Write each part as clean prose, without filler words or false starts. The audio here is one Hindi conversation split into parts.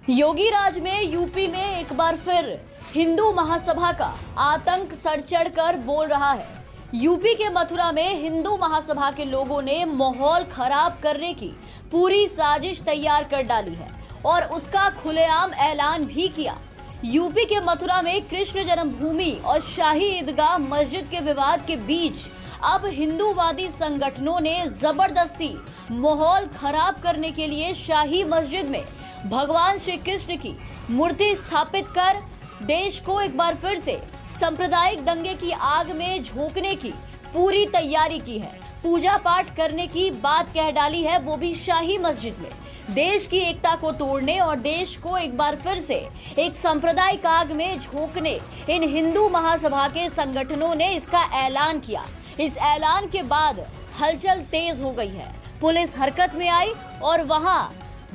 योगी राज में यूपी में एक बार फिर हिंदू महासभा का आतंक सर चढ़कर बोल रहा है। यूपी के मथुरा में हिंदू महासभा के लोगों ने माहौल खराब करने की पूरी साजिश तैयार कर डाली है और उसका खुलेआम ऐलान भी किया। यूपी के मथुरा में कृष्ण जन्मभूमि और शाही ईदगाह मस्जिद के विवाद के बीच अब हिंदूवादी संगठनों ने जबरदस्ती माहौल खराब करने के लिए शाही मस्जिद में भगवान श्री कृष्ण की मूर्ति स्थापित कर देश को एक बार फिर से सांप्रदायिक दंगे की आग में झोंकने की पूरी तैयारी की है। पूजा पाठ करने की बात कह डाली है, वो भी शाही मस्जिद में। देश की एकता को तोड़ने और देश को एक बार फिर से एक सांप्रदायिक आग में झोंकने इन हिंदू महासभा के संगठनों ने इसका ऐलान किया। इस ऐलान के बाद हलचल तेज हो गई है। पुलिस हरकत में आई और वहां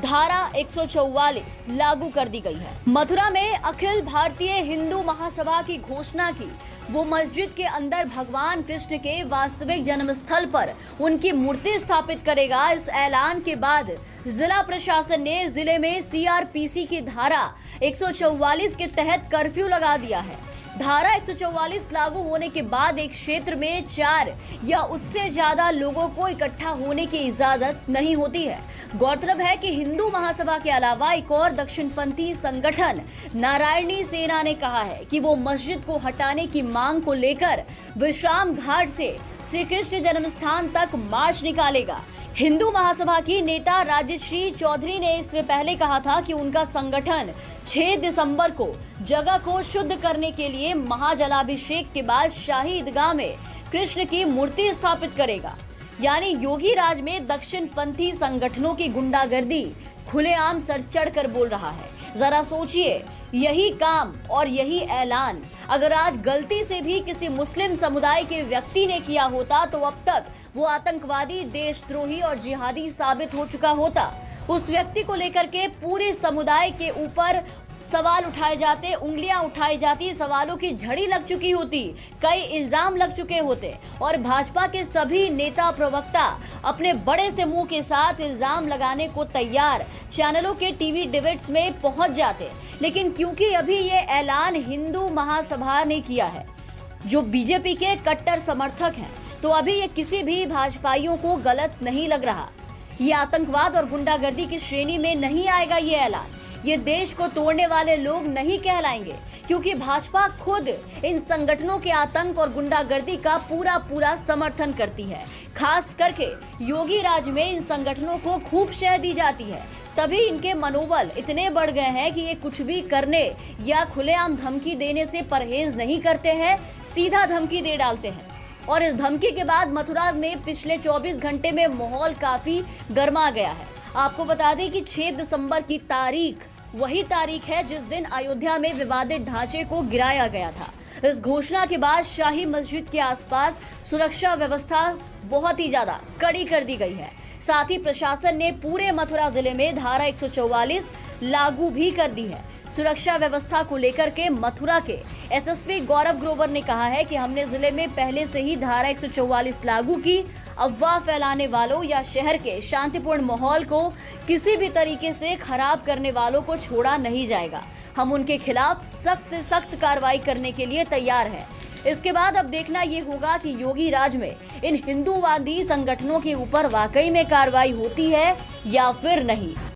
धारा 144 लागू कर दी गई है। मथुरा में अखिल भारतीय हिंदू महासभा की घोषणा की। वो मस्जिद के अंदर भगवान कृष्ण के वास्तविक जन्म स्थल पर उनकी मूर्ति स्थापित करेगा। इस ऐलान के बाद जिला प्रशासन ने जिले में सीआरपीसी की धारा 144 के तहत कर्फ्यू लगा दिया है। धारा 144 लागू होने के बाद एक क्षेत्र में 4 या उससे ज्यादा लोगों को इकट्ठा होने की इजाजत नहीं होती है। गौरतलब है कि हिंदू महासभा के अलावा एक और दक्षिणपंथी संगठन नारायणी सेना ने कहा है कि वो मस्जिद को हटाने की मांग को लेकर विश्राम घाट से श्री कृष्ण जन्म स्थान तक मार्च निकालेगा। हिंदू महासभा की नेता राजश्री चौधरी ने इससे पहले कहा था कि उनका संगठन 6 दिसंबर को जगह को शुद्ध करने के लिए महाजलाभिषेक के बाद शाही ईदगाह में कृष्ण की मूर्ति स्थापित करेगा। यानी योगी राज में दक्षिणपंथी संगठनों की गुंडागर्दी खुलेआम सर चढ़कर बोल रहा है। जरा सोचिए, यही काम और यही ऐलान अगर आज गलती से भी किसी मुस्लिम समुदाय के व्यक्ति ने किया होता तो अब तक वो आतंकवादी, देशद्रोही और जिहादी साबित हो चुका होता। उस व्यक्ति को लेकर के पूरे समुदाय के ऊपर सवाल उठाए जाते, उंगलियां उठाई जाती, सवालों की झड़ी लग चुकी होती, कई इल्जाम लग चुके होते और भाजपा के सभी नेता प्रवक्ता अपने बड़े से मुंह के साथ इल्जाम लगाने को तैयार चैनलों के टीवी डिबेट्स में पहुंच जाते। लेकिन क्योंकि अभी ये ऐलान हिंदू महासभा ने किया है, जो बीजेपी के कट्टर समर्थक हैं, तो अभी ये किसी भी भाजपाइयों को गलत नहीं लग रहा। ये आतंकवाद और गुंडागर्दी की श्रेणी में नहीं आएगा ये ऐलान। ये देश को तोड़ने वाले लोग नहीं कहलाएंगे, क्योंकि भाजपा खुद इन संगठनों के आतंक और गुंडागर्दी का पूरा समर्थन करती है। खास करके योगी राज में इन संगठनों को खूब शह दी जाती है। तभी इनके मनोबल इतने बढ़ गए हैं कि ये कुछ भी करने या खुलेआम धमकी देने से परहेज नहीं करते हैं, सीधा धमकी दे डालते हैं। और इस धमकी के बाद मथुरा में पिछले 24 घंटे में माहौल काफी गर्मा गया है। आपको बता दें कि 6 दिसंबर की तारीख वही तारीख है जिस दिन अयोध्या में विवादित ढांचे को गिराया गया था। इस घोषणा के बाद शाही मस्जिद के आसपास सुरक्षा व्यवस्था बहुत ही ज्यादा कड़ी कर दी गई है। साथ ही प्रशासन ने पूरे मथुरा जिले में धारा 144 लागू भी कर दी है। सुरक्षा व्यवस्था को लेकर के मथुरा के एसएसपी गौरव ग्रोवर ने कहा है कि हमने जिले में पहले से ही धारा 144 लागू की। अफवाह फैलाने वालों या शहर के शांतिपूर्ण माहौल को किसी भी तरीके से खराब करने वालों को छोड़ा नहीं जाएगा। हम उनके खिलाफ सख्त कार्रवाई करने के लिए तैयार हैं। इसके बाद अब देखना ये होगा कि योगी राज में इन हिंदूवादी संगठनों के ऊपर वाकई में कार्रवाई होती है या फिर नहीं।